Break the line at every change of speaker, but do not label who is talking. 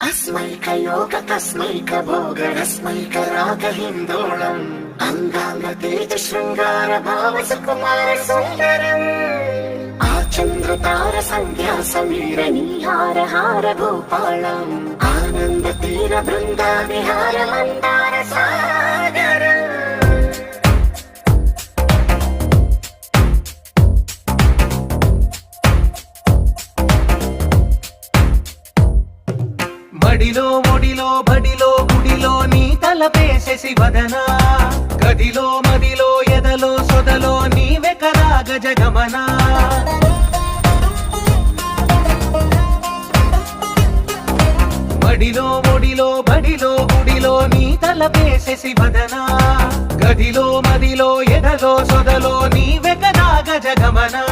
अस्मैकयोग तस्मैक भोग रस्मैक राग हिन्दोळम् अंगांग तेज शृंगार भाव सुकुमार सुंदरम् आचंद्र तार संध्या समीर नीहार हार भूपालम् आनंद तीर बृंदा विहार मंदार सागर
మడిలో మొడిలో బడిలో గుడిలో నీ తలపేసేసి వదనా గదిలో మదిలో ఎదలో సొదలో నీవే కదా గజగమనా మడిలో మొడిలో బడిలో గుడిలో నీ తలపేసేసి వదనా గదిలో మదిలో ఎదలో సొదలో నీవే కదా గజగమనా